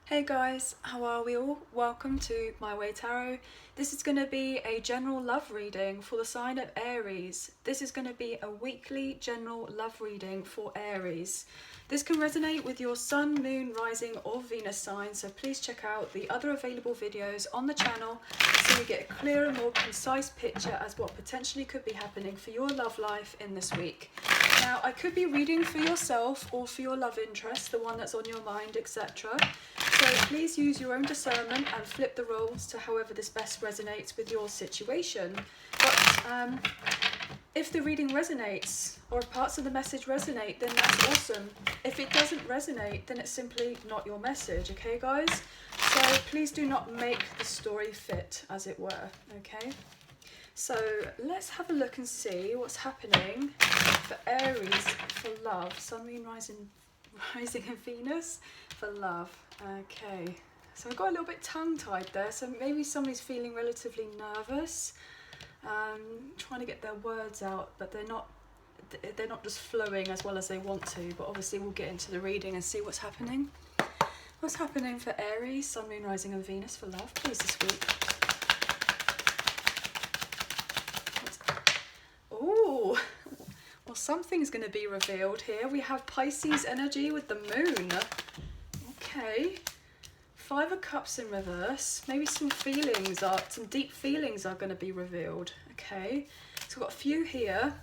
Hey guys, how are we all? Welcome to My Way Tarot. This is going to be a general love reading for the sign of Aries. This is going to be a weekly general love reading for Aries. This can resonate with your Sun, Moon, Rising or Venus sign, so please check out the other available videos on the channel so you get a clearer, more concise picture as what potentially could be happening for your love life in this week. Now, I could be reading for yourself or for your love interest, the one that's on your mind, etc. So please use your own discernment and flip the roles to however this best resonates with your situation. But if the reading resonates or if parts of the message resonate, then that's awesome. If it doesn't resonate, then it's simply not your message, okay guys? So please do not make the story fit, as it were, okay? So let's have a look and see what's happening for Aries for love. Sun, Moon, Rising and Venus for love. Okay, so I got a little bit tongue-tied there, so maybe somebody's feeling relatively nervous, trying to get their words out, but they're not just flowing as well as they want to. But obviously we'll get into the reading and see what's happening. What's happening for Aries, Sun, Moon, Rising and Venus for love, please, this week? Oh, well, something's going to be revealed here. We have Pisces energy with the moon. Okay, 5 of Cups in reverse. Maybe some deep feelings are going to be revealed. Okay, so we've got a few here.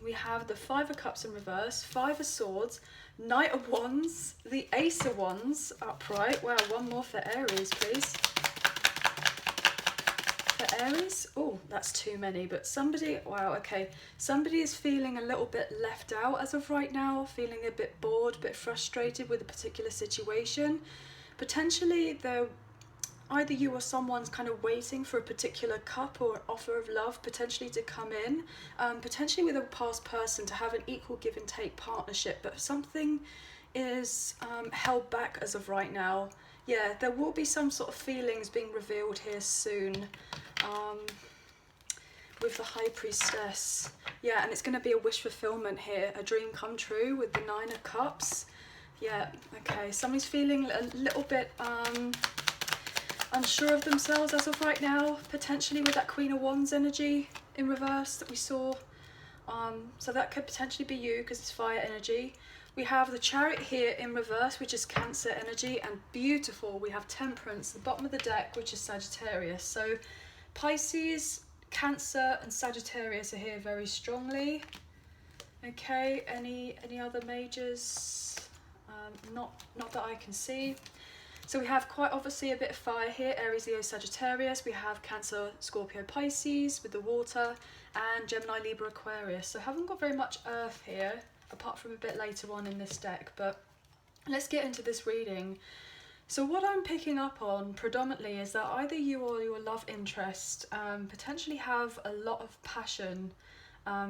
We have the 5 of Cups in reverse, 5 of Swords, Knight of Wands, the Ace of Wands upright. Wow, one more for Aries, please. For Aries, oh, that's too many, but somebody, wow, okay, somebody is feeling a little bit left out as of right now, feeling a bit bored, a bit frustrated with a particular situation. Potentially either you or someone's kind of waiting for a particular cup or offer of love potentially to come in, potentially with a past person to have an equal give and take partnership, but something is held back as of right now. Yeah, there will be some sort of feelings being revealed here soon. With the High Priestess. Yeah, and it's going to be a wish fulfillment here, a dream come true with the 9 of Cups. Yeah, okay, somebody's feeling a little bit unsure of themselves as of right now, potentially with that Queen of Wands energy in reverse that we saw. So that could potentially be you because it's fire energy. We have the Chariot here in reverse, which is Cancer energy, and beautiful, we have Temperance, the bottom of the deck, which is Sagittarius. So Pisces, Cancer and Sagittarius are here very strongly. Okay, any other majors? Not that I can see. So we have quite obviously a bit of fire here, Aries, Leo, Sagittarius. We have Cancer, Scorpio, Pisces with the water, and Gemini, Libra, Aquarius. So I haven't got very much earth here, apart from a bit later on in this deck, but let's get into this reading. So what I'm picking up on predominantly is that either you or your love interest potentially have a lot of passion.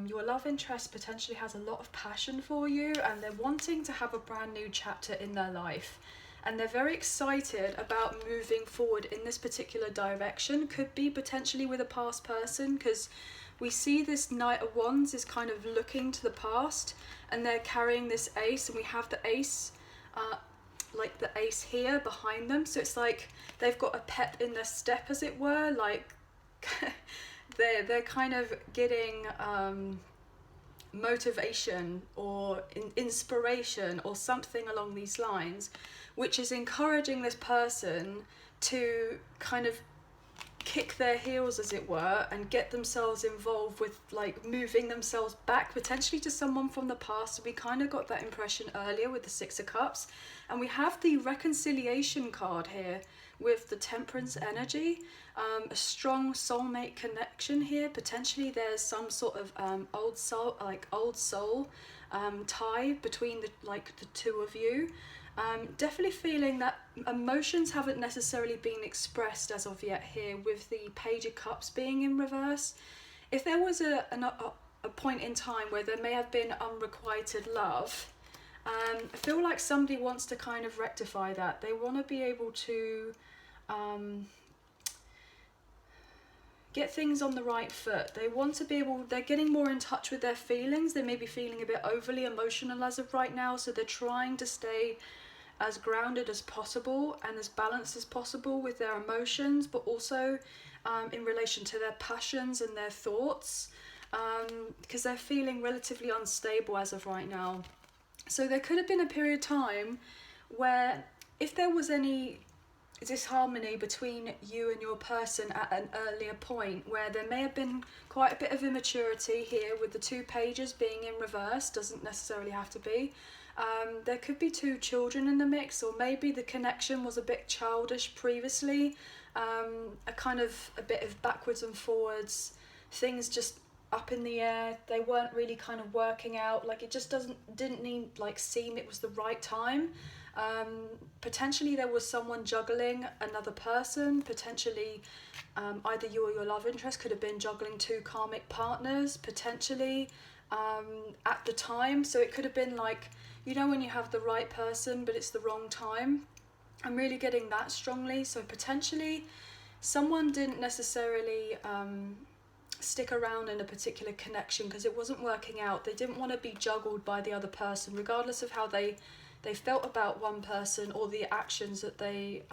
Your love interest potentially has a lot of passion for you, and they're wanting to have a brand new chapter in their life. And they're very excited about moving forward in this particular direction. Could be potentially with a past person, because we see this Knight of Wands is kind of looking to the past, and they're carrying this ace, and we have the ace like the ace here behind them, so it's like they've got a pep in their step, as it were, like they're kind of getting motivation or inspiration or something along these lines, which is encouraging this person to kind of kick their heels, as it were, and get themselves involved with like moving themselves back potentially to someone from the past. So we kind of got that impression earlier with the 6 of Cups, and we have the reconciliation card here with the Temperance energy, a strong soulmate connection here. Potentially there's some sort of old soul tie between the two of you. Definitely feeling that emotions haven't necessarily been expressed as of yet here, with the Page of Cups being in reverse. If there was a point in time where there may have been unrequited love, I feel like somebody wants to kind of rectify that. They want to be able to get things on the right foot. They want to be able, they're getting more in touch with their feelings. They may be feeling a bit overly emotional as of right now, so they're trying to stay as grounded as possible and as balanced as possible with their emotions, but also in relation to their passions and their thoughts, because they're feeling relatively unstable as of right now. So there could have been a period of time where if there was any disharmony between you and your person at an earlier point, where there may have been quite a bit of immaturity here with the 2 pages being in reverse, doesn't necessarily have to be. There could be 2 children in the mix, or maybe the connection was a bit childish previously, a bit of backwards and forwards, things just up in the air, they weren't really kind of working out, like it just didn't seem it was the right time. Potentially there was someone juggling another person, potentially either you or your love interest could have been juggling 2 karmic partners, potentially at the time. So it could have been like, you know, when you have the right person but it's the wrong time. I'm really getting that strongly. So potentially someone didn't necessarily stick around in a particular connection because it wasn't working out. They didn't want to be juggled by the other person, regardless of how they felt about one person or the actions that they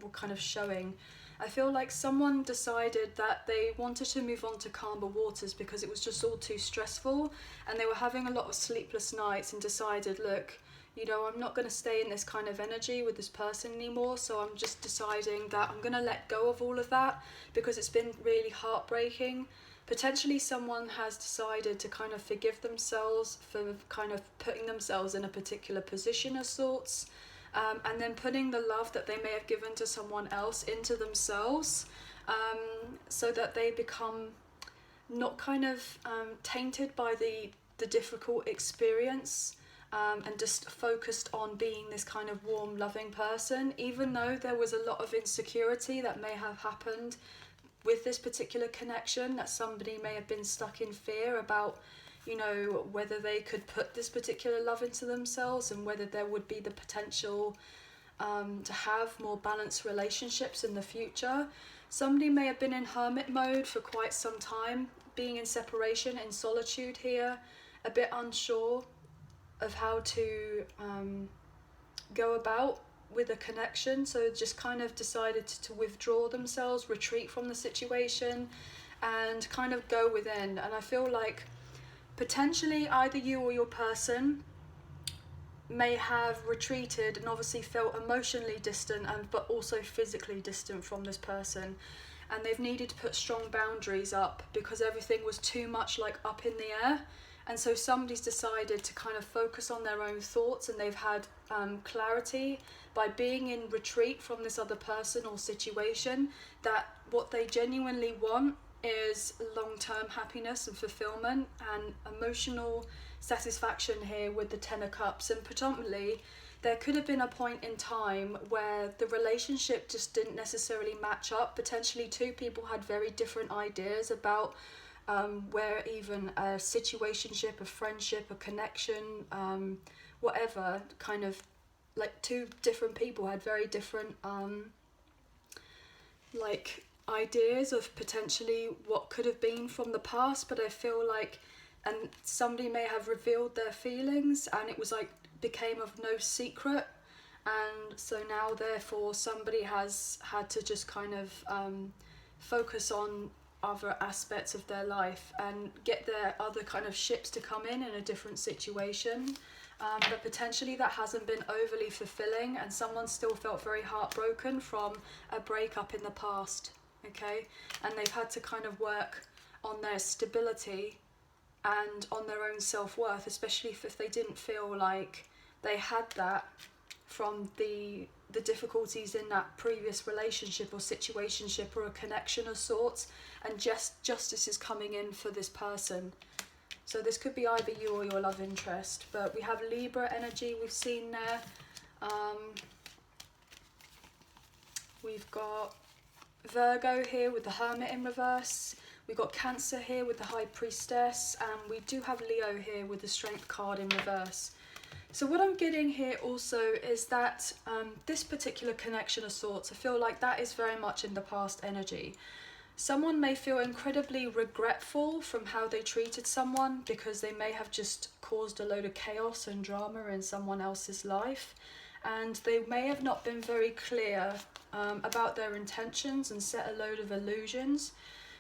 were kind of showing. I feel like someone decided that they wanted to move on to calmer waters because it was just all too stressful, and they were having a lot of sleepless nights and decided, look, you know, I'm not going to stay in this kind of energy with this person anymore, so I'm just deciding that I'm going to let go of all of that because it's been really heartbreaking. Potentially someone has decided to kind of forgive themselves for kind of putting themselves in a particular position of sorts, and then putting the love that they may have given to someone else into themselves, so that they become not kind of tainted by the difficult experience, and just focused on being this kind of warm, loving person, even though there was a lot of insecurity that may have happened with this particular connection, that somebody may have been stuck in fear about, you know, whether they could put this particular love into themselves and whether there would be the potential to have more balanced relationships in the future. Somebody may have been in hermit mode for quite some time, being in separation, in solitude here, a bit unsure of how to go about with a connection, so just kind of decided to withdraw themselves, retreat from the situation, and kind of go within. And I feel like potentially either you or your person may have retreated and obviously felt emotionally distant but also physically distant from this person, and they've needed to put strong boundaries up because everything was too much like up in the air. And so somebody's decided to kind of focus on their own thoughts, and they've had clarity by being in retreat from this other person or situation, that what they genuinely want is long-term happiness and fulfillment and emotional satisfaction here with the 10 of Cups. And predominantly there could have been a point in time where the relationship just didn't necessarily match up. Potentially 2 people had very different ideas about where even a situationship, a friendship, a connection, whatever, kind of like 2 different people had very different like ideas of potentially what could have been from the past. But I feel like, and somebody may have revealed their feelings and it was like became of no secret, and so now therefore somebody has had to just kind of focus on other aspects of their life and get their other kind of ships to come in a different situation, but potentially that hasn't been overly fulfilling, and someone still felt very heartbroken from a breakup in the past, okay, and they've had to kind of work on their stability and on their own self-worth, especially if they didn't feel like they had that from the difficulties in that previous relationship or situationship or a connection of sorts, and justice is coming in for this person. So this could be either you or your love interest. But we have Libra energy we've seen there. We've got Virgo here with the Hermit in reverse. We've got Cancer here with the High Priestess, and we do have Leo here with the Strength card in reverse. So what I'm getting here also is that this particular connection of sorts, I feel like that is very much in the past energy. Someone may feel incredibly regretful from how they treated someone because they may have just caused a load of chaos and drama in someone else's life. and they may have not been very clear about their intentions and set a load of illusions.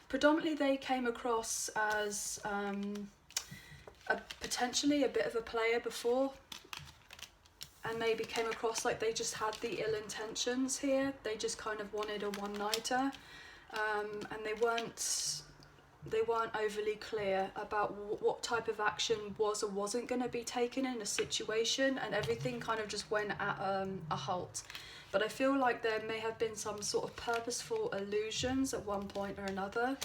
Predominantly they came across as potentially a bit of a player before, and maybe came across like they just had the ill intentions here. They just kind of wanted a one-nighter, and they weren't overly clear about what type of action was or wasn't going to be taken in a situation, and everything kind of just went at a halt. But I feel like there may have been some sort of purposeful illusions at one point or another,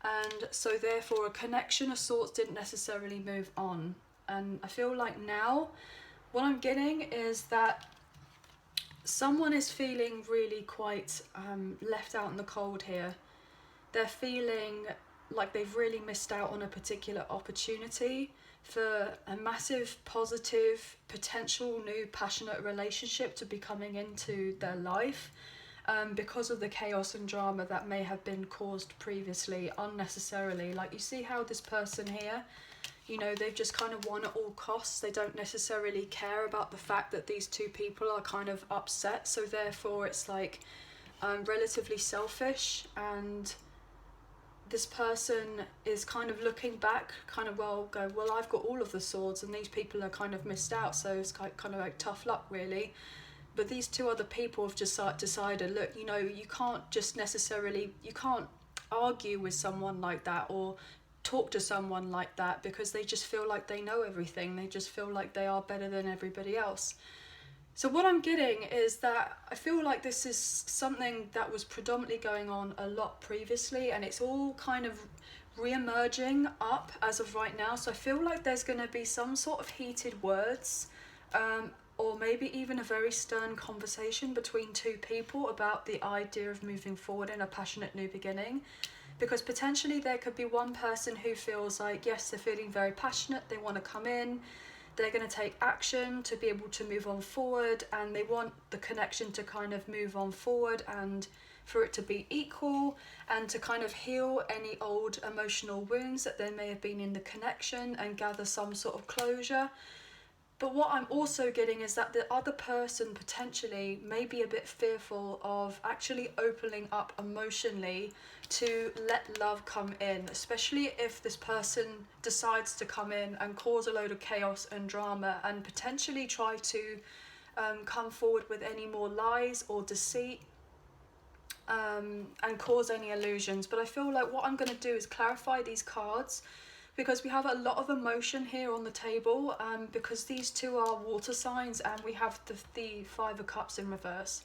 and so therefore a connection of sorts didn't necessarily move on. And I feel like now what I'm getting is that someone is feeling really quite left out in the cold here. They're feeling like they've really missed out on a particular opportunity for a massive, positive, potential new passionate relationship to be coming into their life, because of the chaos and drama that may have been caused previously unnecessarily. Like, you see how this person here, you know, they've just kind of won at all costs. They don't necessarily care about the fact that these two people are kind of upset, so therefore it's like relatively selfish, and this person is kind of looking back, kind of, well, I've got all of the swords and these people are kind of missed out, so it's kind of like tough luck really. But these two other people have just decided, look, you know, you can't just necessarily, you can't argue with someone like that or talk to someone like that, because they just feel like they know everything. They just feel like they are better than everybody else. So what I'm getting is that I feel like this is something that was predominantly going on a lot previously, and it's all kind of re-emerging up as of right now. So I feel like there's going to be some sort of heated words, or maybe even a very stern conversation between two people about the idea of moving forward in a passionate new beginning. Because potentially there could be one person who feels like, yes, they're feeling very passionate, they want to come in, they're going to take action to be able to move on forward, and they want the connection to kind of move on forward and for it to be equal, and to kind of heal any old emotional wounds that there may have been in the connection and gather some sort of closure. But what I'm also getting is that the other person potentially may be a bit fearful of actually opening up emotionally to let love come in, especially if this person decides to come in and cause a load of chaos and drama and potentially try to come forward with any more lies or deceit, and cause any illusions. But I feel like what I'm going to do is clarify these cards, because we have a lot of emotion here on the table, because these two are water signs and we have the Five of Cups in reverse.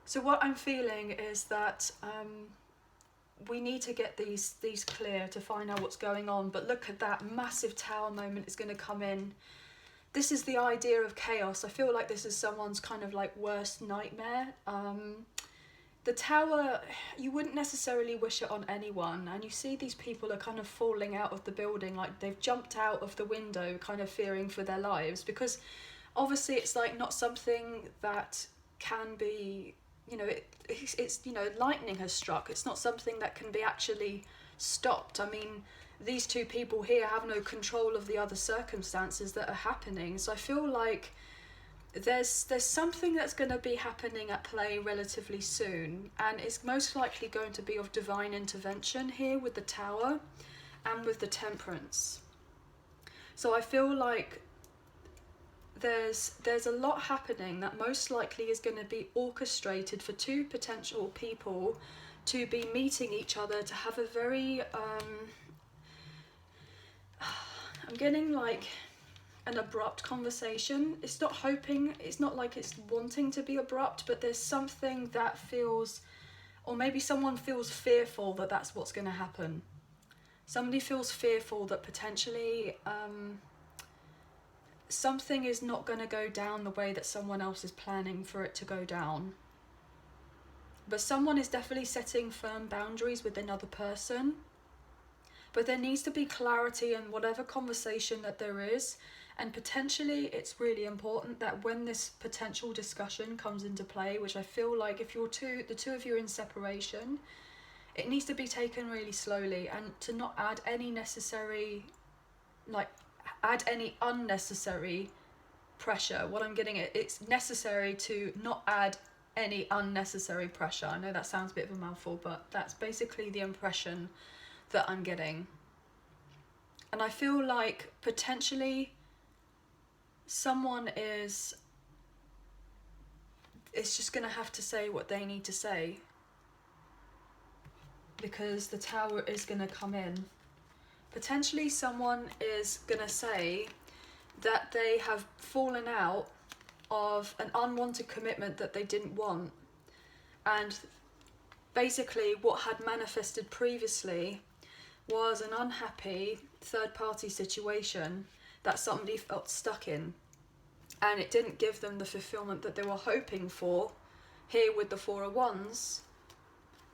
So what I'm feeling is that we need to get these clear to find out what's going on. But look at that massive Tower moment is going to come in. This is the idea of chaos. I feel like this is someone's kind of like worst nightmare. The Tower, you wouldn't necessarily wish it on anyone, and you see these people are kind of falling out of the building, like they've jumped out of the window kind of fearing for their lives, because obviously it's like not something that can be, you know, it's you know, lightning has struck. It's not something that can be actually stopped. I mean, these two people here have no control of the other circumstances that are happening. So I feel like there's something that's going to be happening at play relatively soon, and it's most likely going to be of divine intervention here with the Tower and with the Temperance. So I feel like there's a lot happening that most likely is going to be orchestrated for two potential people to be meeting each other, to have a very I'm getting like an abrupt conversation. It's not hoping, it's not like it's wanting to be abrupt, but there's something that feels, or maybe someone feels fearful that that's what's going to happen. Somebody feels fearful that potentially something is not going to go down the way that someone else is planning for it to go down. But someone is definitely setting firm boundaries with another person. But there needs to be clarity in whatever conversation that there is. And potentially it's really important that when this potential discussion comes into play, which I feel like if the two of you are in separation, it needs to be taken really slowly, and to not add any unnecessary pressure. What I'm getting at, it's necessary to not add any unnecessary pressure. I know that sounds a bit of a mouthful, but that's basically the impression that I'm getting. And I feel like potentially someone is just going to have to say what they need to say, because the Tower is going to come in. Potentially someone is going to say that they have fallen out of an unwanted commitment that they didn't want, and basically what had manifested previously was an unhappy third-party situation that somebody felt stuck in, and it didn't give them the fulfillment that they were hoping for here with the Four of Wands,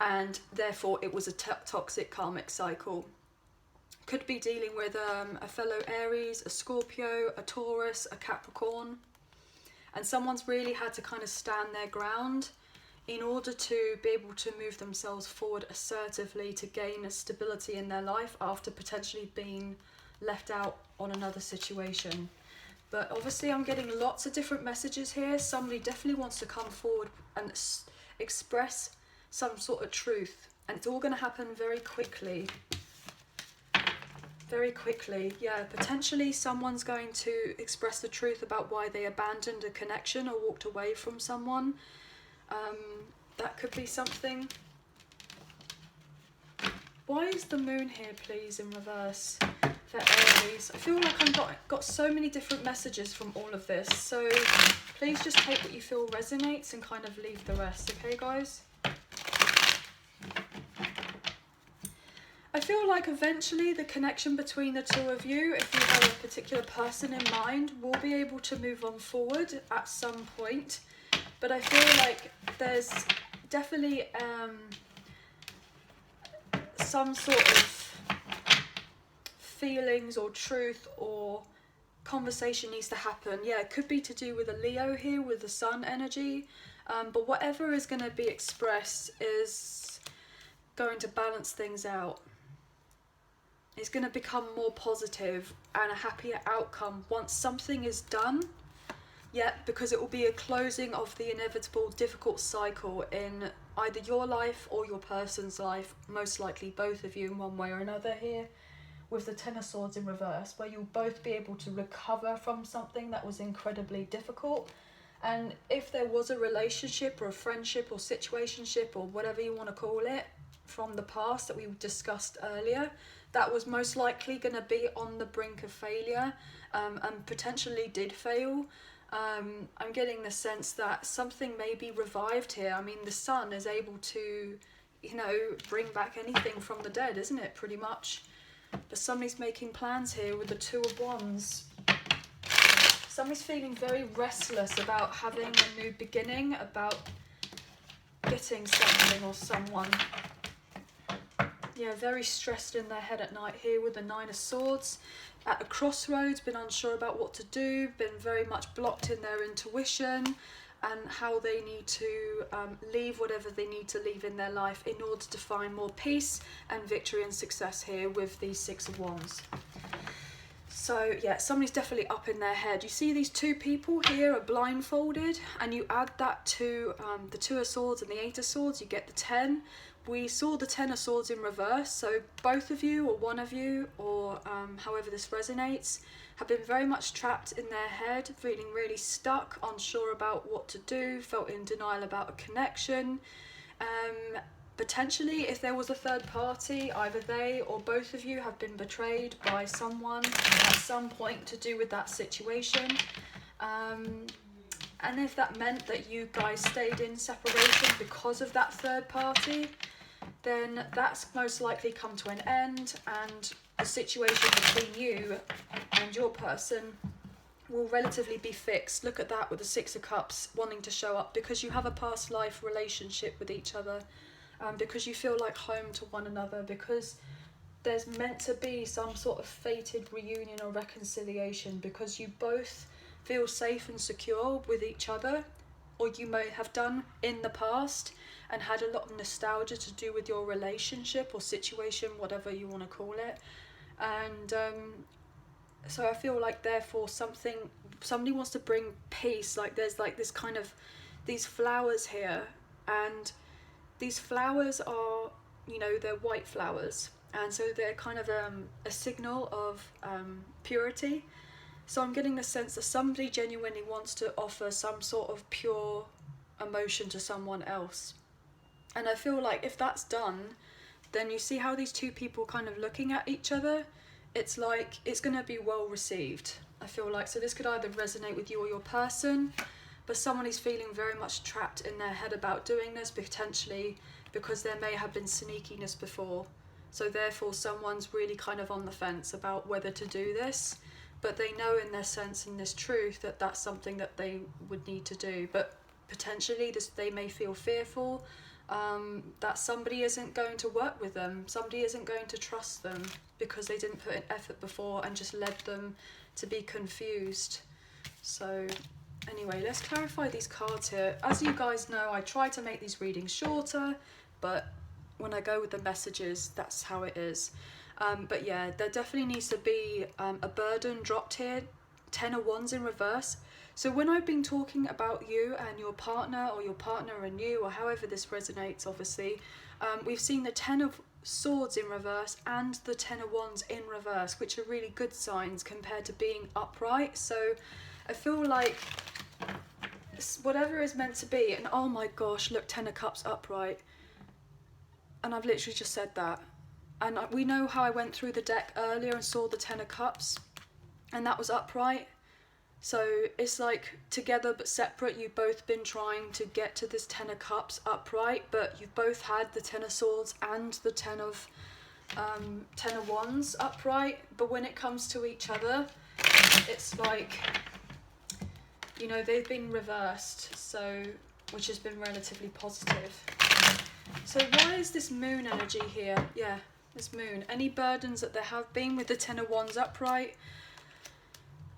and therefore it was a toxic karmic cycle. Could be dealing with a fellow Aries, a Scorpio, a Taurus, a Capricorn, and someone's really had to kind of stand their ground in order to be able to move themselves forward assertively to gain a stability in their life after potentially being left out on another situation. But obviously I'm getting lots of different messages here. Somebody definitely wants to come forward and express some sort of truth, and it's all going to happen very quickly. Very quickly, yeah. Potentially someone's going to express the truth about why they abandoned a connection or walked away from someone. That could be something. Why is the moon here, please, in reverse for Aries? I feel like I've got so many different messages from all of this, so please just take what you feel resonates and kind of leave the rest, okay, guys? I feel like eventually the connection between the two of you, if you have a particular person in mind, will be able to move on forward at some point. But I feel like there's definitely some sort of feelings or truth or conversation needs to happen. Yeah, it could be to do with a Leo here with the sun energy. But whatever is going to be expressed is going to balance things out. It's going to become more positive and a happier outcome once something is done. Yeah, because it will be a closing of the inevitable difficult cycle in either your life or your person's life, most likely both of you in one way or another here, with the Ten of Swords in reverse, where you'll both be able to recover from something that was incredibly difficult. And if there was a relationship or a friendship or situationship or whatever you want to call it from the past that we discussed earlier, that was most likely going to be on the brink of failure, and potentially did fail. I'm getting the sense that something may be revived here. I mean, the sun is able to, you know, bring back anything from the dead, isn't it, pretty much? But somebody's making plans here with the Two of Wands. Somebody's feeling very restless about having a new beginning, about getting something or someone. Yeah, very stressed in their head at night here with the Nine of Swords. At a crossroads, been unsure about what to do, been very much blocked in their intuition and how they need to leave whatever they need to leave in their life in order to find more peace and victory and success here with these Six of Wands. So yeah, somebody's definitely up in their head. You see these two people here are blindfolded, and you add that to the Two of Swords and the Eight of Swords, you get the 10. We saw the Ten of Swords in reverse, so both of you or one of you, or however this resonates, have been very much trapped in their head, feeling really stuck, unsure about what to do, felt in denial about a connection. Potentially, if there was a third party, either they or both of you have been betrayed by someone at some point to do with that situation. And if that meant that you guys stayed in separation because of that third party, then that's most likely come to an end, and the situation between you and your person will relatively be fixed. Look at that with the Six of Cups wanting to show up because you have a past life relationship with each other, because you feel like home to one another, because there's meant to be some sort of fated reunion or reconciliation, because you both feel safe and secure with each other, or you may have done in the past and had a lot of nostalgia to do with your relationship or situation, whatever you want to call it. And So I feel like therefore somebody wants to bring peace. Like there's like this kind of, these flowers here, and these flowers are, you know, they're white flowers, and so they're kind of a signal of purity. So I'm getting the sense that somebody genuinely wants to offer some sort of pure emotion to someone else. And I feel like if that's done, then you see how these two people kind of looking at each other, it's like it's going to be well received, I feel like. So this could either resonate with you or your person, but someone is feeling very much trapped in their head about doing this, potentially because there may have been sneakiness before. So therefore someone's really kind of on the fence about whether to do this, but they know in their sense, in this truth, that that's something that they would need to do. But potentially they may feel fearful that somebody isn't going to work with them, somebody isn't going to trust them because they didn't put in effort before and just led them to be confused. So anyway, let's clarify these cards here. As you guys know, I try to make these readings shorter, but when I go with the messages, that's how it is. But yeah, there definitely needs to be a burden dropped here. 10 of Wands in reverse. So when I've been talking about you and your partner, or your partner and you, or however this resonates, obviously, we've seen the 10 of Swords in reverse and the 10 of Wands in reverse, which are really good signs compared to being upright. So I feel like whatever is meant to be, and oh my gosh, look, 10 of Cups upright. And I've literally just said that. And we know how I went through the deck earlier and saw the 10 of Cups, and that was upright. So it's like together but separate, you've both been trying to get to this 10 of Cups upright, but you've both had the 10 of Swords and the 10 of Wands upright. But when it comes to each other, it's like, you know, they've been reversed, so which has been relatively positive. So why is this Moon energy here? Yeah, this Moon. Any burdens that there have been with the 10 of Wands upright?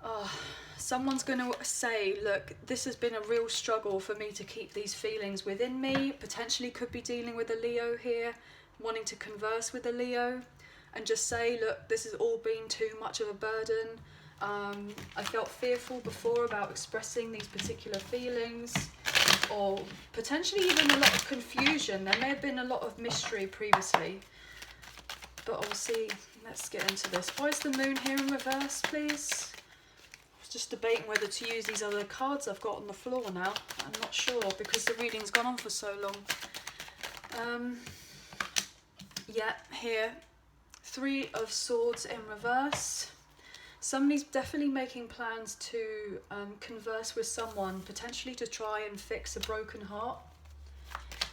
Oh, someone's going to say, look, this has been a real struggle for me to keep these feelings within me. Potentially could be dealing with a Leo here, wanting to converse with a Leo, and just say, look, this has all been too much of a burden. I felt fearful before about expressing these particular feelings, or potentially even a lot of confusion. There may have been a lot of mystery previously, but obviously, let's get into this. Why is the Moon here in reverse, please? Just debating whether to use these other cards I've got on the floor now. I'm not sure because the reading's gone on for so long. Yeah, here, 3 of Swords in reverse. Somebody's definitely making plans to converse with someone, potentially to try and fix a broken heart.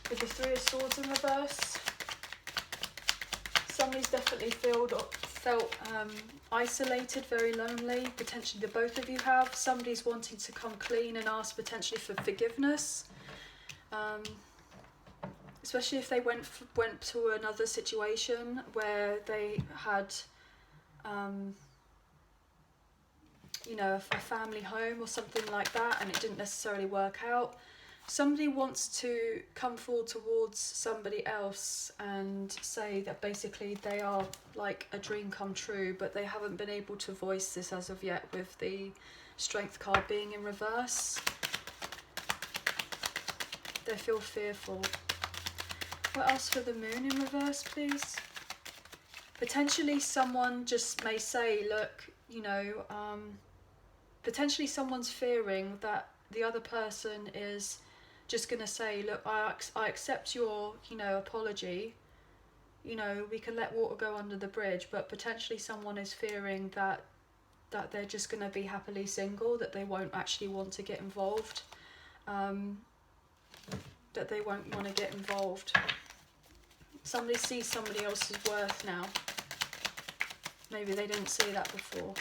With the 3 of Swords in reverse, somebody's definitely felt isolated, very lonely. Potentially the both of you have. Somebody's wanting to come clean and ask potentially for forgiveness, especially if they went to another situation where they had you know, a family home or something like that, and it didn't necessarily work out. Somebody wants to come forward towards somebody else and say that basically they are like a dream come true, but they haven't been able to voice this as of yet with the Strength card being in reverse. They feel fearful. What else for the Moon in reverse, please? Potentially someone just may say, look, you know, potentially someone's fearing that the other person is just going to say, look, I accept your, you know, apology, you know, we can let water go under the bridge, but potentially someone is fearing that they're just going to be happily single, that they won't actually want to get involved, that they won't want to get involved. Somebody sees somebody else's worth now. Maybe they didn't see that before.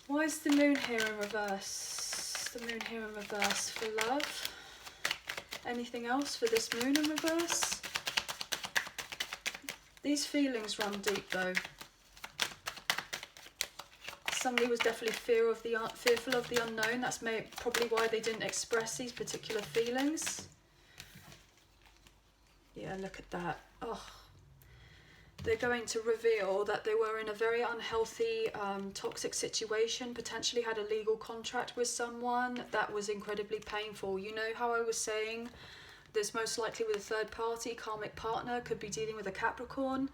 Why is the Moon here in reverse? The Moon here in reverse for love. Anything else for this Moon in reverse? These feelings run deep though. Somebody was definitely fearful of the unknown. That's probably why they didn't express these particular feelings. Yeah, look at that. Oh, they're going to reveal that they were in a very unhealthy, toxic situation, potentially had a legal contract with someone that was incredibly painful. You know how I was saying there's most likely with a third party, karmic partner, could be dealing with a Capricorn,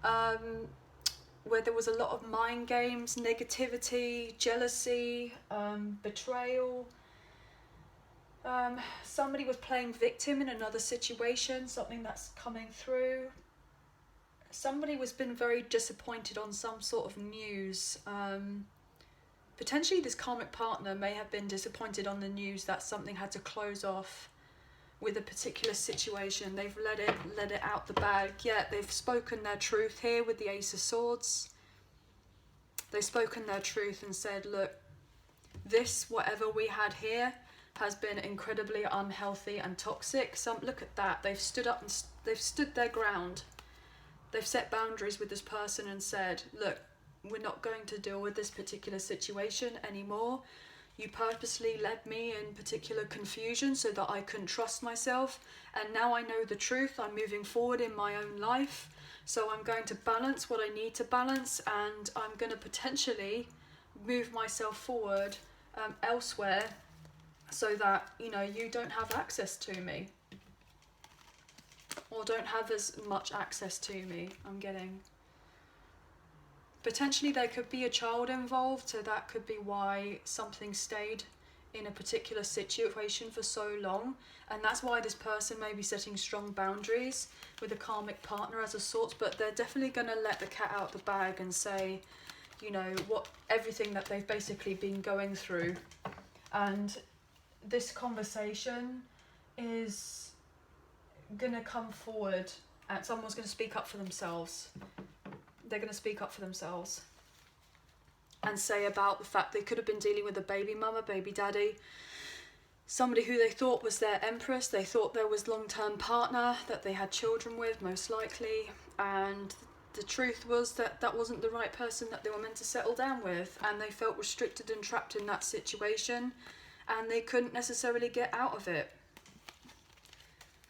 where there was a lot of mind games, negativity, jealousy, betrayal. Somebody was playing victim in another situation, something that's coming through. Somebody was been very disappointed on some sort of news. Potentially this karmic partner may have been disappointed on the news that something had to close off with a particular situation. They've let it out the bag. Yeah, they've spoken their truth here with the Ace of Swords. They've spoken their truth and said, look, this, whatever we had here, has been incredibly unhealthy and toxic. Look at that. They've stood up and they've stood their ground. They've set boundaries with this person and said, look, we're not going to deal with this particular situation anymore. You purposely led me in particular confusion so that I couldn't trust myself. And now I know the truth. I'm moving forward in my own life. So I'm going to balance what I need to balance, and I'm going to potentially move myself forward elsewhere so that, you know, you don't have access to me. Or don't have as much access to me, I'm getting. Potentially there could be a child involved, so that could be why something stayed in a particular situation for so long. And that's why this person may be setting strong boundaries with a karmic partner as a sort, but they're definitely going to let the cat out the bag and say, you know, everything that they've basically been going through. And this conversation is going to come forward and someone's going to speak up for themselves. They're going to speak up for themselves and say about the fact they could have been dealing with a baby mama, baby daddy, somebody who they thought was their empress. They thought there was long-term partner that they had children with, most likely, and the truth was that that wasn't the right person that they were meant to settle down with, and they felt restricted and trapped in that situation, and they couldn't necessarily get out of it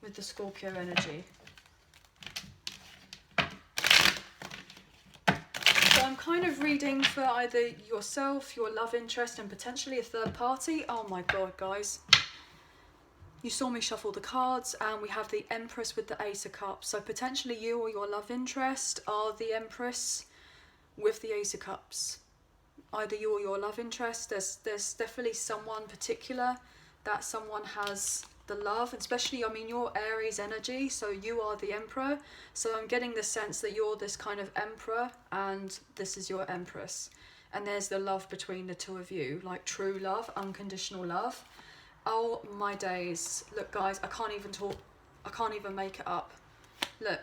with the Scorpio energy. So I'm kind of reading for either yourself, your love interest, and potentially a third party. Oh my god, guys. You saw me shuffle the cards, and we have the Empress with the Ace of Cups. So potentially you or your love interest are the Empress with the Ace of Cups. Either you or your love interest. There's definitely someone particular that someone has the love, especially, I mean, you're Aries energy, so you are the Emperor. So I'm getting the sense that you're this kind of Emperor and this is your Empress. And there's the love between the two of you, like true love, unconditional love. Oh my days. Look, guys, I can't even talk. I can't even make it up. Look,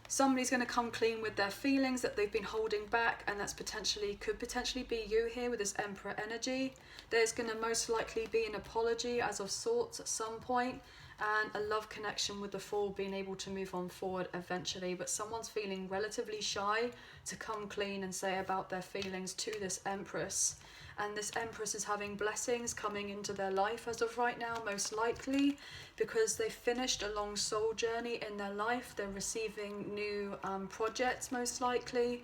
somebody's going to come clean with their feelings that they've been holding back, and that's could potentially be you here with this Emperor energy. There's going to most likely be an apology as of sorts at some point, and a love connection with the Fool, being able to move on forward eventually. But someone's feeling relatively shy to come clean and say about their feelings to this Empress. And this Empress is having blessings coming into their life as of right now, most likely, because they've finished a long soul journey in their life. They're receiving new projects, most likely,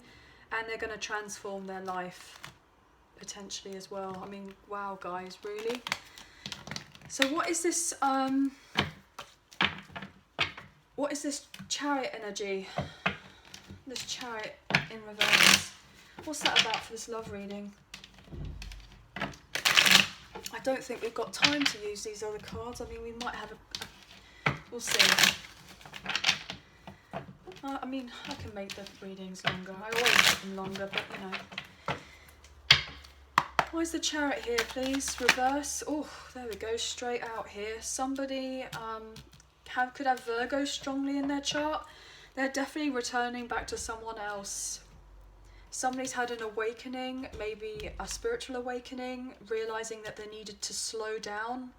and they're going to transform their life, potentially, as well. I mean, wow, guys, really? So what is this Chariot energy? This Chariot in reverse. What's that about for this love reading? I don't think we've got time to use these other cards. I mean, we might have we'll see. I mean, I can make the readings longer. I always make them longer, but you know. Why is the Chariot here, please? Reverse. Oh, there we go. Straight out here. Somebody could have Virgo strongly in their chart. They're definitely returning back to someone else. Somebody's had an awakening, maybe a spiritual awakening, realising that they needed to slow down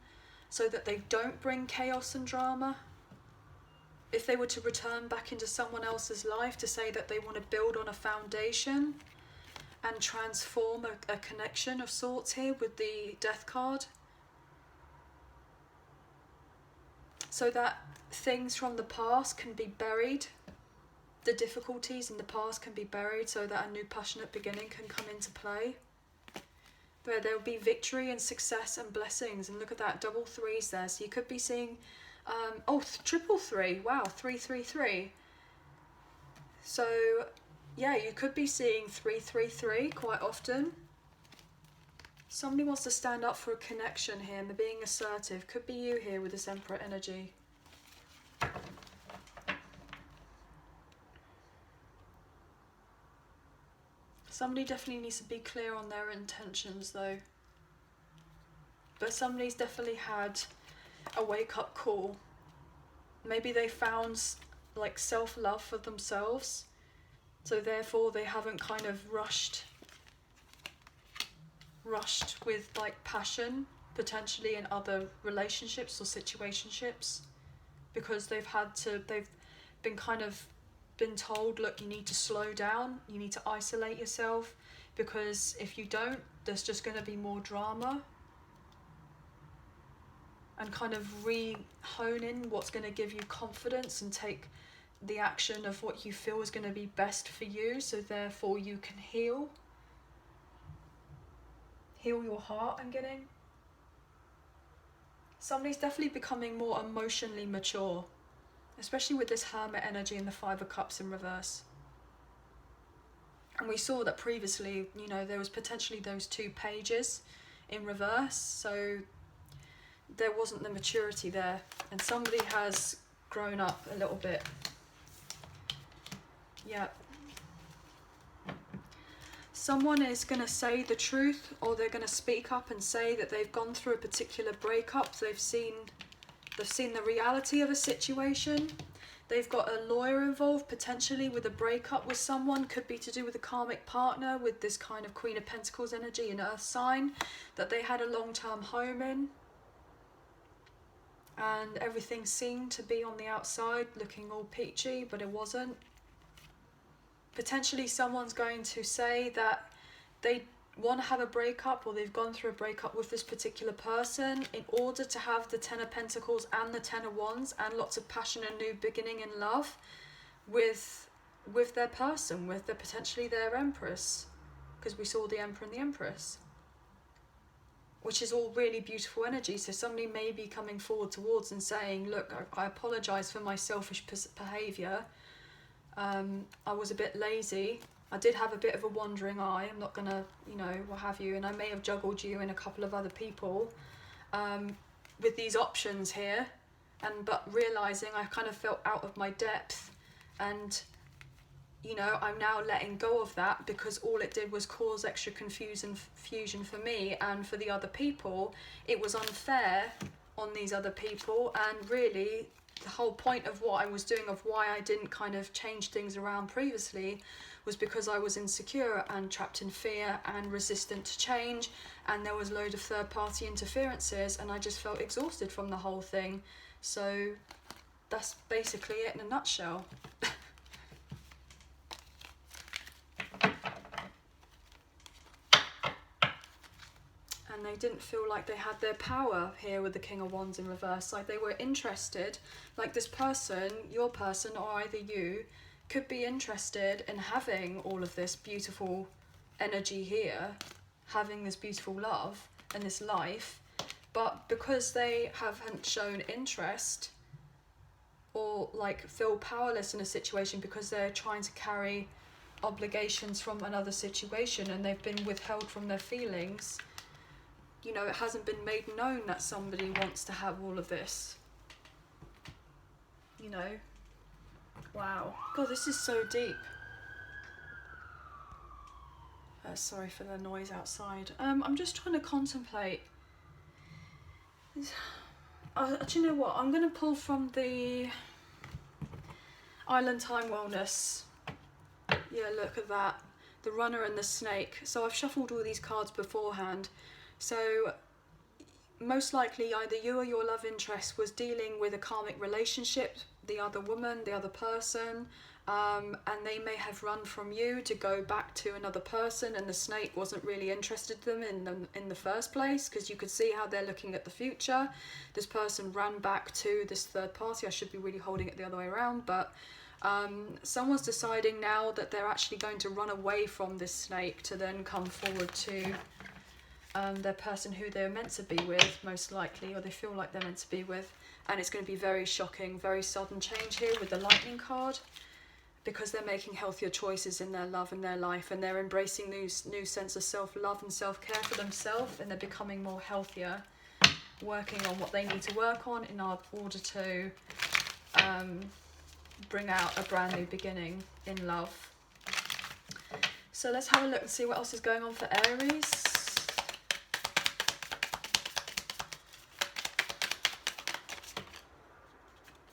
so that they don't bring chaos and drama. If they were to return back into someone else's life, to say that they want to build on a foundation and transform a connection of sorts here with the Death card. So that things from the past can be buried the difficulties in the past can be buried so that a new passionate beginning can come into play. Where there will be victory and success and blessings. And look at that, double threes there. So you could be seeing, triple three. Wow, 333. So yeah, you could be seeing 333 quite often. Somebody wants to stand up for a connection here, and being assertive. Could be you here with this Emperor energy. Somebody definitely needs to be clear on their intentions though. But somebody's definitely had a wake-up call. Maybe they found like self-love for themselves, so therefore they haven't kind of rushed with like passion potentially in other relationships or situationships, because they've been kind of been told, look, you need to slow down, you need to isolate yourself, because if you don't, there's just going to be more drama, and kind of hone in what's going to give you confidence and take the action of what you feel is going to be best for you, so therefore you can heal your heart. I'm getting somebody's definitely becoming more emotionally mature, especially with this Hermit energy and the Five of Cups in reverse. And we saw that previously, you know, there was potentially those two pages in reverse, so there wasn't the maturity there, and somebody has grown up a little bit. Yeah. Someone is going to say the truth, or they're going to speak up and say that they've gone through a particular breakup. They've seen the reality of a situation. They've got a lawyer involved, potentially with a breakup with someone. Could be to do with a karmic partner, with this kind of Queen of Pentacles energy and Earth sign that they had a long-term home in. And everything seemed to be on the outside looking all peachy, but it wasn't. Potentially someone's going to say that they want to have a breakup, or they've gone through a breakup with this particular person in order to have the Ten of Pentacles and the Ten of Wands and lots of passion and new beginning in love with their person, with potentially their Empress, because we saw the Emperor and the Empress, which is all really beautiful energy. So somebody may be coming forward towards and saying, look, I apologise for my selfish behaviour. I was a bit lazy. I did have a bit of a wandering eye. I'm not gonna, you know, what have you. And I may have juggled you and a couple of other people with these options here. But realising I kind of felt out of my depth, and you know, I'm now letting go of that, because all it did was cause extra confusion for me and for the other people. It was unfair on these other people, and really the whole point of what I was doing, of why I didn't kind of change things around previously, was because I was insecure and trapped in fear and resistant to change, and there was a load of third-party interferences, and I just felt exhausted from the whole thing. So that's basically it in a nutshell. And they didn't feel like they had their power here with the King of Wands in reverse. Like they were interested, like this person, your person, or either you, could be interested in having all of this beautiful energy here, having this beautiful love and this life, but because they haven't shown interest, or like feel powerless in a situation because they're trying to carry obligations from another situation and they've been withheld from their feelings, you know, it hasn't been made known that somebody wants to have all of this, you know. Wow. God, this is so deep. Sorry for the noise outside. I'm just trying to contemplate. Do you know what? I'm going to pull from the Island Time Wellness. Yeah, look at that. The Runner and the Snake. So I've shuffled all these cards beforehand. So most likely either you or your love interest was dealing with a karmic relationship, the other woman, the other person, and they may have run from you to go back to another person, and the snake wasn't really interested in them in the first place, because you could see how they're looking at the future. This person ran back to this third party. I should be really holding it the other way around, but Someone's deciding now that they're actually going to run away from this snake to then come forward to their person who they're meant to be with, most likely, or they feel like they're meant to be with. And it's going to be very shocking, very sudden change here with the lightning card, because they're making healthier choices in their love and their life, and they're embracing new sense of self-love and self-care for themselves, and they're becoming more healthier, working on what they need to work on in order to bring out a brand new beginning in love. So let's have a look and see what else is going on for Aries.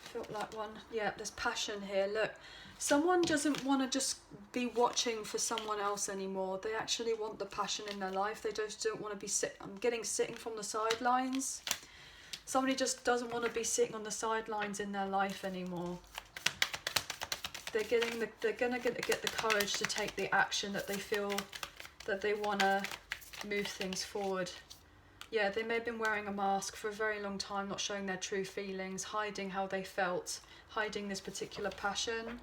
Felt like one. Yeah, there's passion here. Look, someone doesn't want to just be watching for someone else anymore. They actually want the passion in their life. They just don't want to be sitting from the sidelines. Somebody just doesn't want to be sitting on the sidelines in their life anymore. They're gonna get the courage to take the action that they feel that they want to move things forward. Yeah, they may have been wearing a mask for a very long time, not showing their true feelings, hiding how they felt, hiding this particular passion.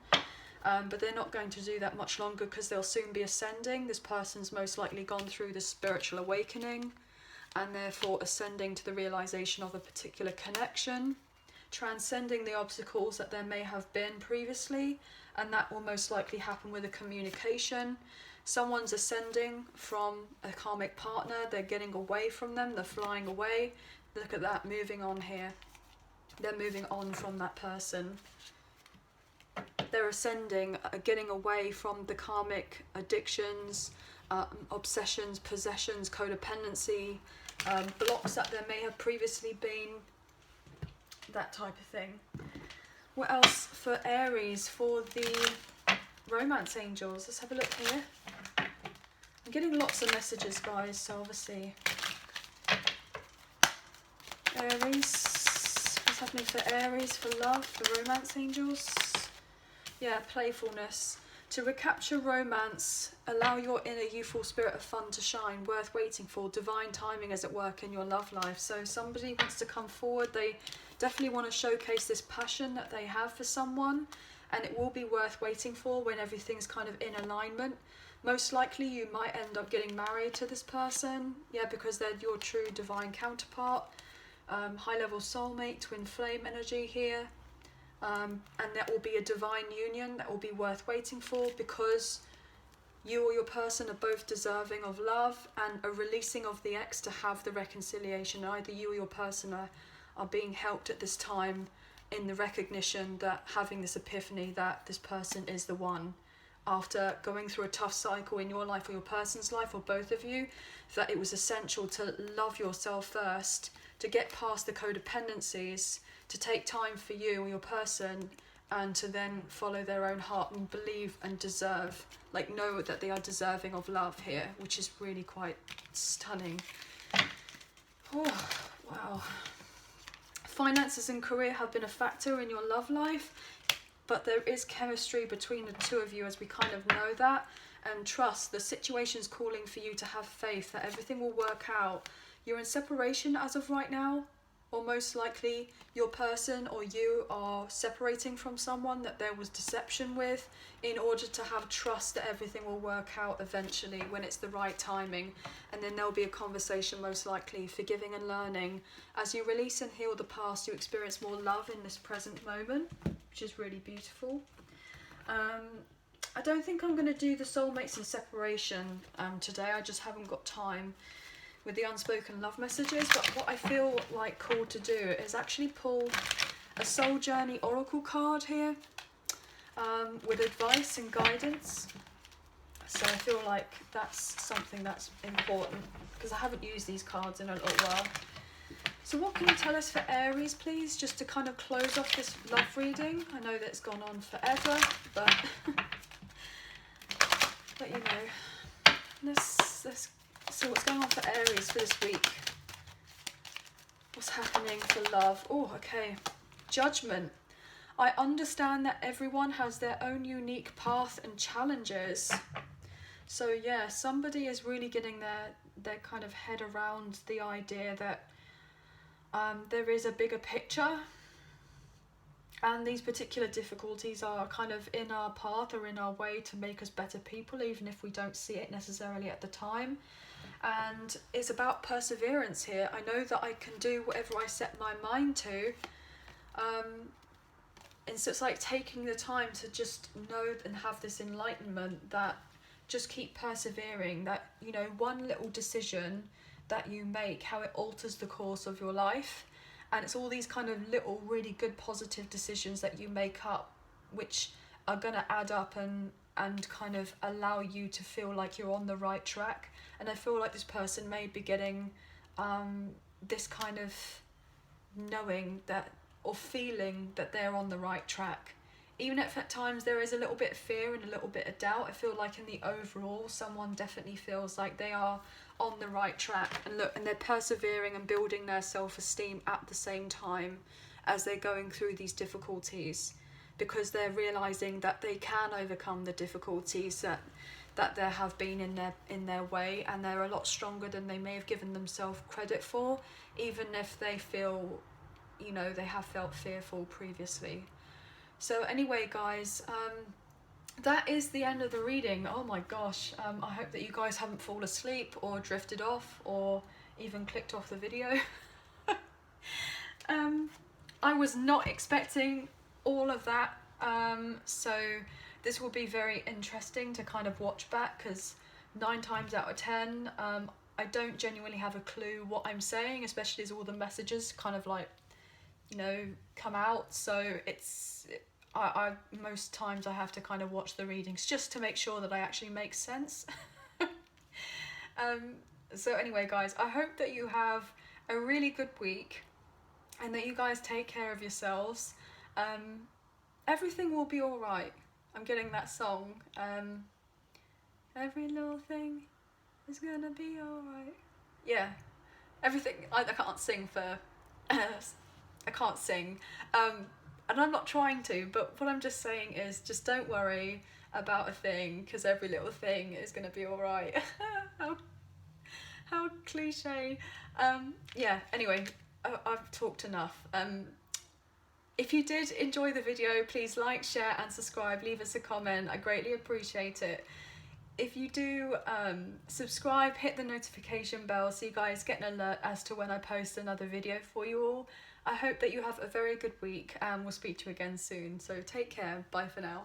But they're not going to do that much longer, because they'll soon be ascending. This person's most likely gone through this spiritual awakening, and therefore ascending to the realization of a particular connection, transcending the obstacles that there may have been previously, and that will most likely happen with a communication. Someone's ascending from a karmic partner, they're getting away from them, they're flying away. Look at that, moving on here. They're moving on from that person. They're ascending, getting away from the karmic addictions, obsessions, possessions, codependency, blocks that there may have previously been, that type of thing. What else for Aries, for the romance angels? Let's have a look here. I'm getting lots of messages, guys, so obviously Aries, what's happening for Aries, for love, for romance angels? Yeah, playfulness. To recapture romance, allow your inner youthful spirit of fun to shine, worth waiting for, divine timing as at work in your love life. So somebody wants to come forward, they definitely want to showcase this passion that they have for someone, and it will be worth waiting for when everything's kind of in alignment. Most likely you might end up getting married to this person, yeah, because they're your true divine counterpart. High level soulmate, twin flame energy here. And that will be a divine union that will be worth waiting for, because you or your person are both deserving of love and a releasing of the ex to have the reconciliation. Either you or your person are being helped at this time in the recognition that having this epiphany that this person is the one, after going through a tough cycle in your life or your person's life, or both of you, that it was essential to love yourself first, to get past the codependencies, to take time for you or your person, and to then follow their own heart and believe and deserve, like know that they are deserving of love here, which is really quite stunning. Oh, wow. Finances and career have been a factor in your love life, but there is chemistry between the two of you, as we kind of know that, and trust. The situation's calling for you to have faith that everything will work out. You're in separation as of right now, or most likely your person or you are separating from someone that there was deception with, in order to have trust that everything will work out eventually when it's the right timing. And then there'll be a conversation, most likely, forgiving and learning. As you release and heal the past, you experience more love in this present moment, which is really beautiful. I don't think I'm going to do the Soulmates in Separation today. I just haven't got time with the unspoken love messages, but what I feel like called to do is actually pull a soul journey oracle card here, with advice and guidance. So I feel like that's something that's important, because I haven't used these cards in a little while. So what can you tell us for Aries, please, just to kind of close off this love reading? I know that it's gone on forever, but but you know, let's see what's going on for Aries for this week. What's happening for love? Oh, okay. Judgment. I understand that everyone has their own unique path and challenges. So yeah, somebody is really getting their kind of head around the idea that there is a bigger picture. And these particular difficulties are kind of in our path or in our way to make us better people, even if we don't see it necessarily at the time. And it's about perseverance here. I know that I can do whatever I set my mind to. And so it's like taking the time to just know and have this enlightenment that just keep persevering, that, you know, one little decision that you make, how it alters the course of your life. And it's all these kind of little really good positive decisions that you make up, which are going to add up and kind of allow you to feel like you're on the right track. And I feel like this person may be getting this kind of knowing that, or feeling that they're on the right track. Even if at times there is a little bit of fear and a little bit of doubt, I feel like in the overall, someone definitely feels like they are on the right track, and look, and they're persevering and building their self-esteem at the same time as they're going through these difficulties, because they're realizing that they can overcome the difficulties that there have been in their way, and they're a lot stronger than they may have given themselves credit for, even if they feel, you know, they have felt fearful previously. So anyway, guys, that is the end of the reading. Oh my gosh, I hope that you guys haven't fallen asleep or drifted off or even clicked off the video. I was not expecting all of that, so this will be very interesting to kind of watch back, because 9 times out of 10 I don't genuinely have a clue what I'm saying, especially as all the messages kind of like, you know, come out. So it's I most times I have to kind of watch the readings just to make sure that I actually make sense. So anyway, guys, I hope that you have a really good week and that you guys take care of yourselves. Everything will be all right. I'm getting that song. Every little thing is gonna be all right. Yeah, everything. I can't sing for. I can't sing. And I'm not trying to, but what I'm just saying is just don't worry about a thing, because every little thing is going to be all right. How cliche. Yeah, anyway, I've talked enough. If you did enjoy the video, please like, share and subscribe. Leave us a comment. I greatly appreciate it. If you do subscribe, hit the notification bell so you guys get an alert as to when I post another video for you all. I hope that you have a very good week, and we'll speak to you again soon. So take care. Bye for now.